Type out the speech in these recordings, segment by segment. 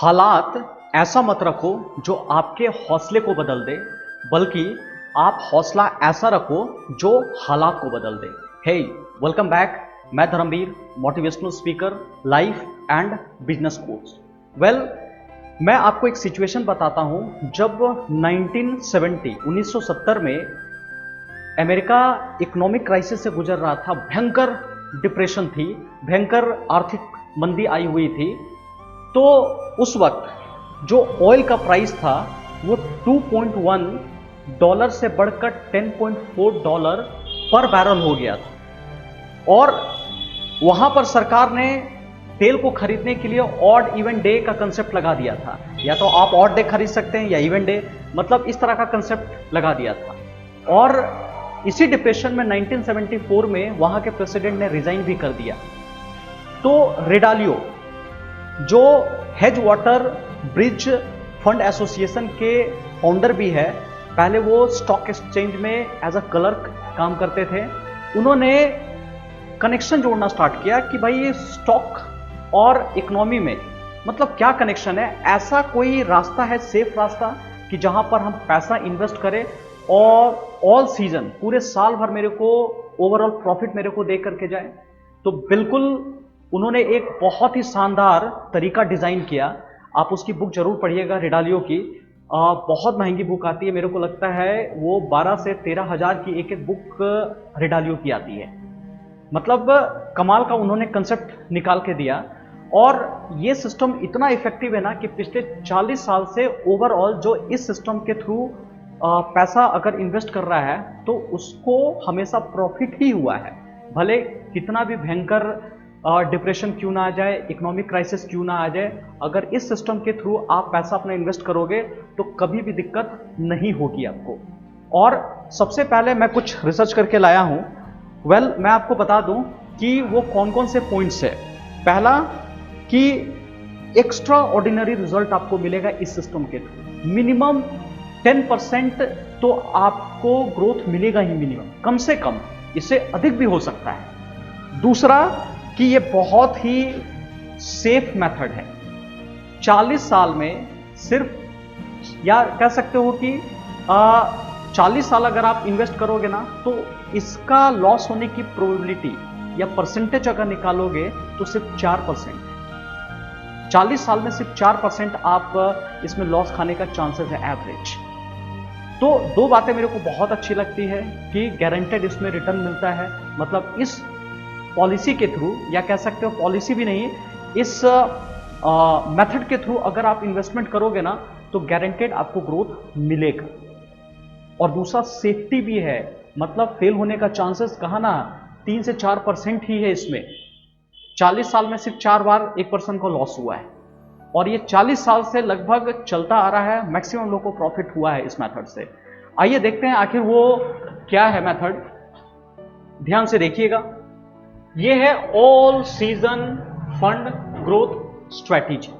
हालात ऐसा मत रखो जो आपके हौसले को बदल दे, बल्कि आप हौसला ऐसा रखो जो हालात को बदल दे। हे, वेलकम बैक। मैं Dharmveer, motivational speaker, life and business coach. मैं आपको एक सिचुएशन बताता हूं। जब 1970 में अमेरिका इकोनॉमिक क्राइसिस से गुजर रहा था, भयंकर डिप्रेशन थी, भयंकर आर्थिक मंदी आई हुई थी, तो उस वक्त जो ऑयल का प्राइस था वो 2.1 डॉलर से बढ़कर 10.4 डॉलर पर बैरल हो गया था। और वहां पर सरकार ने तेल को खरीदने के लिए ऑड इवन डे का कंसेप्ट लगा दिया था। या तो आप ऑड डे खरीद सकते हैं या इवन डे, मतलब इस तरह का कंसेप्ट लगा दिया था। और इसी डिप्रेशन में 1974 में वहां के प्रेसिडेंट ने रिजाइन भी कर दिया। तो रेडालियो जो hedge water bridge fund association के फाउंडर भी है, पहले वो स्टॉक एक्सचेंज में एज अ क्लर्क काम करते थे, उन्होंने कनेक्शन जोड़ना स्टार्ट किया कि भाई ये स्टॉक और इकोनॉमी में मतलब क्या कनेक्शन है। ऐसा कोई रास्ता है, सेफ रास्ता, कि जहां पर हम पैसा इन्वेस्ट करें और ऑल सीजन, पूरे साल भर मेरे को ओवरऑल प्रॉफिट मेरे को दे करके जाए। तो बिल्कुल उन्होंने एक बहुत ही शानदार तरीका डिजाइन किया। आप उसकी बुक जरूर पढ़िएगा, रेडालियो की। बहुत महंगी बुक आती है, मेरे को लगता है वो 12 से 13 हजार की एक एक बुक रेडालियो की आती है। मतलब कमाल का उन्होंने कंसेप्ट निकाल के दिया। और ये सिस्टम इतना इफेक्टिव है ना कि पिछले 40 साल से ओवरऑल जो इस सिस्टम के थ्रू पैसा अगर इन्वेस्ट कर रहा है तो उसको हमेशा प्रॉफिट ही हुआ है। भले कितना भी भयंकर डिप्रेशन क्यों ना आ जाए, इकोनॉमिक क्राइसिस क्यों ना आ जाए, अगर इस सिस्टम के थ्रू आप पैसा अपना इन्वेस्ट करोगे तो कभी भी दिक्कत नहीं होगी आपको। और सबसे पहले मैं कुछ रिसर्च करके लाया हूं। मैं आपको बता दूं कि वो कौन कौन से पॉइंट्स है। पहला कि एक्स्ट्रा ऑर्डिनरी रिजल्ट आपको मिलेगा इस सिस्टम के थ्रू। मिनिमम 10% तो आपको ग्रोथ मिलेगा ही, मिनिमम, कम से कम, इससे अधिक भी हो सकता है। दूसरा कि ये बहुत ही सेफ मेथड है। 40 साल में सिर्फ, या कह सकते हो कि 40 साल अगर आप इन्वेस्ट करोगे ना तो इसका लॉस होने की प्रोबेबिलिटी या परसेंटेज अगर निकालोगे तो सिर्फ 4%। 40 साल में सिर्फ 4% आप इसमें लॉस खाने का चांसेस है, एवरेज। तो दो बातें मेरे को बहुत अच्छी लगती है कि गारंटेड इसमें रिटर्न मिलता है। मतलब इस पॉलिसी के थ्रू, या कह सकते हो पॉलिसी भी नहीं, इस मेथड के थ्रू अगर आप इन्वेस्टमेंट करोगे ना तो गारंटेड आपको ग्रोथ मिलेगा। और दूसरा सेफ्टी भी है, मतलब फेल होने का चांसेस कहा ना 3 से 4% ही है इसमें। 40 साल में सिर्फ 4 बार 1% को लॉस हुआ है, और ये 40 साल से लगभग चलता आ रहा है। मैक्सिमम लोगों को प्रॉफिट हुआ है इस मेथड से। आइए देखते हैं आखिर वो क्या है मेथड। ध्यान से देखिएगा। ये है all season fund growth strategy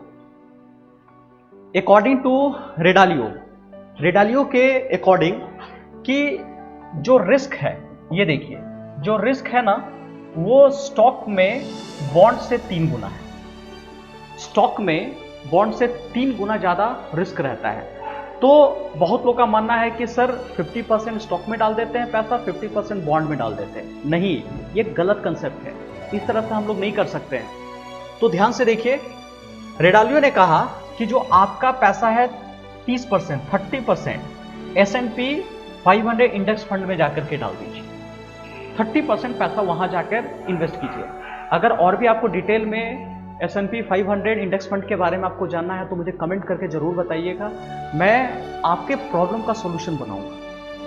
according to Ray Dalio के अकॉर्डिंग, कि जो रिस्क है, ये देखिए, जो रिस्क है ना वो स्टॉक में बॉन्ड से 3 गुना है। स्टॉक में बॉन्ड से 3 गुना ज्यादा रिस्क रहता है। तो बहुत लोगों का मानना है कि सर 50% स्टॉक में डाल देते हैं पैसा, 50% बॉन्ड में डाल देते हैं। नहीं, ये गलत कंसेप्ट है। इस तरह से हम लोग नहीं कर सकते हैं। तो ध्यान से देखिए, रेडालियो ने कहा कि जो आपका पैसा है 30% S&P 500 इंडेक्स फंड में जाकर के डाल दीजिए। 30% पैसा वहां जाकर इन्वेस्ट कीजिए। अगर और भी आपको डिटेल में S&P 500 इंडेक्स फंड के बारे में आपको जानना है तो मुझे कमेंट करके जरूर बताइएगा। मैं आपके प्रॉब्लम का सॉल्यूशन बनाऊंगा।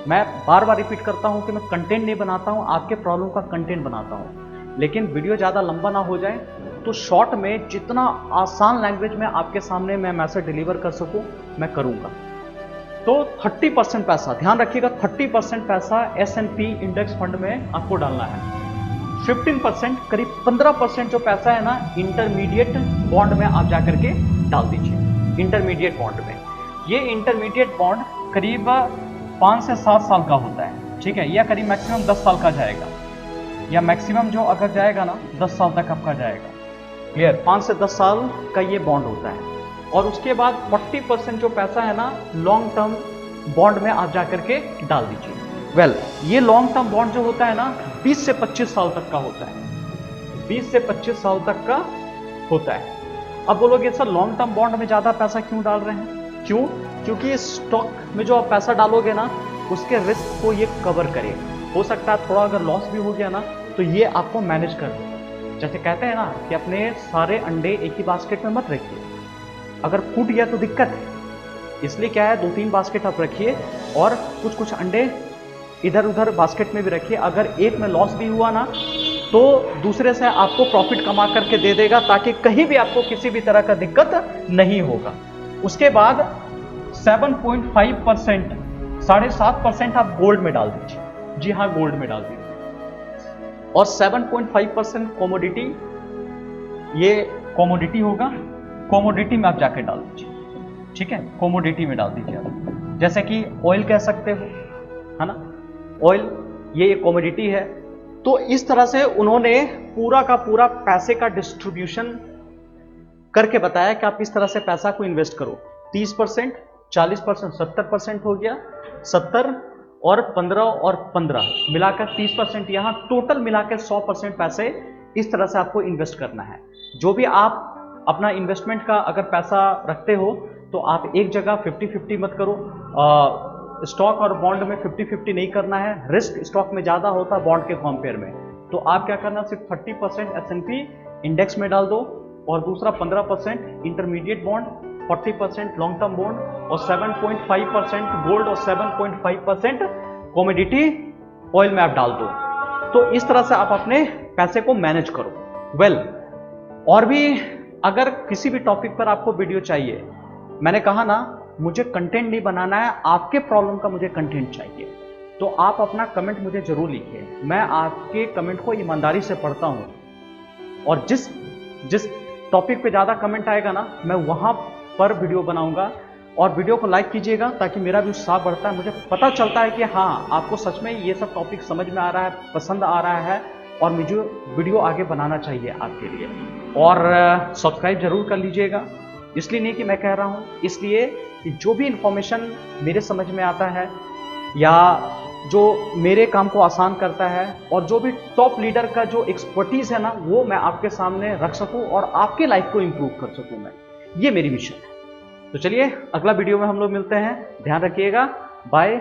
मैं बार बार रिपीट करता हूं कि मैं कंटेंट नहीं बनाता हूं, आपके प्रॉब्लम का कंटेंट बनाता हूं। लेकिन वीडियो ज़्यादा लंबा ना हो जाए तो शॉर्ट में जितना आसान लैंग्वेज में आपके सामने मैं मैसेज डिलीवर कर सकूं मैं करूंगा। तो 30% पैसा, ध्यान रखिएगा, 30% पैसा S&P इंडेक्स फंड में आपको डालना है। 15%, करीब 15% जो पैसा है ना इंटरमीडिएट बॉन्ड में आप जाकर के डाल दीजिए। इंटरमीडिएट बॉन्ड में, ये इंटरमीडिएट बॉन्ड करीब 5 से 7 साल का होता है, ठीक है, या करीब मैक्सिमम 10 साल का जाएगा, या मैक्सिमम जो अगर जाएगा ना 10 साल तक आपका जाएगा। क्लियर? 5 से 10 साल का ये बॉन्ड होता है। और उसके बाद 40% जो पैसा है ना लॉन्ग टर्म बॉन्ड में आप जाकर के डाल दीजिए। ये लॉन्ग टर्म बॉन्ड जो होता है ना 20 से 25 साल तक का होता है, 20 से 25 साल तक का होता है। अब बोलोगे सर लॉन्ग टर्म बॉन्ड में ज्यादा पैसा क्यों डाल रहे हैं? क्यों? क्योंकि स्टॉक में जो आप पैसा डालोगे ना उसके रिस्क को ये कवर करे। हो सकता है थोड़ा अगर लॉस भी हो गया ना तो ये आपको मैनेज कर दे। जैसे कहते हैं ना कि अपने सारे अंडे एक ही बास्केट में मत रखिए, अगर फूट गया तो दिक्कत है। इसलिए क्या है 2-3 बास्केट आप रखिए और कुछ कुछ अंडे इधर उधर बास्केट में भी रखिए। अगर एक में लॉस भी हुआ ना तो दूसरे से आपको प्रॉफिट कमा करके दे देगा, ताकि कहीं भी आपको किसी भी तरह का दिक्कत नहीं होगा। उसके बाद 7.5% 7.5% आप गोल्ड में डाल दीजिए। जी हाँ, गोल्ड में डाल दीजिए। और 7.5% कमोडिटी, ये कमोडिटी होगा, कमोडिटी में आप जाके डाल दीजिए। ठीक है, कमोडिटी में डाल दीजिए आप, जैसे कि ऑयल कह सकते हो, है ना, ऑयल ये एक कमोडिटी है। तो इस तरह से उन्होंने पूरा का पूरा पैसे का डिस्ट्रीब्यूशन करके बताया कि आप इस तरह से पैसा को इन्वेस्ट करो। 30%, 40%, 70% हो गया, 70 और 15 और 15 मिलाकर 30% यहाँ, टोटल मिलाकर 100% पैसे इस तरह से आपको इन्वेस्ट करना है। जो भी आप अपना इन्वेस्टमेंट का अगर पैसा रखते हो तो आप एक जगह 50-50 मत करो। स्टॉक और बॉन्ड में 50-50 नहीं करना है, रिस्क स्टॉक में ज़्यादा होता है बॉन्ड के कंपेयर में। तो आप क्या करना, सिर्फ 30% S&P इंडेक्स में डाल दो और दूसरा 15% intermediate bond, 40% long term bond और 7.5% गोल्ड और 7.5% कमोडिटी ऑयल में आप डाल दो। तो इस तरह से आप अपने पैसे को मैनेज करो। और भी अगर किसी भी टॉपिक पर आपको वीडियो चाहिए, मैंने कहा ना मुझे कंटेंट नहीं बनाना है, आपके प्रॉब्लम का मुझे कंटेंट चाहिए, तो आप अपना कमेंट मुझे जरूर लिखिए। मैं आपके कमेंट को ईमानदारी से पढ़ता हूं और जिस टॉपिक पे ज़्यादा कमेंट आएगा ना मैं वहां पर वीडियो बनाऊंगा। और वीडियो को लाइक कीजिएगा ताकि मेरा भी उत्साह बढ़ता है, मुझे पता चलता है कि हाँ आपको सच में ये सब टॉपिक समझ में आ रहा है, पसंद आ रहा है और मुझे वीडियो आगे बनाना चाहिए आपके लिए। और सब्सक्राइब जरूर कर लीजिएगा, इसलिए नहीं कि मैं कह रहा हूँ, इसलिए कि जो भी इंफॉर्मेशन मेरे समझ में आता है या जो मेरे काम को आसान करता है और जो भी टॉप लीडर का जो एक्सपर्टीज है ना वो मैं आपके सामने रख सकूं और आपके लाइफ को इंप्रूव कर सकूं मैं, ये मेरी मिशन है। तो चलिए अगला वीडियो में हम लोग मिलते हैं, ध्यान रखिएगा, बाय।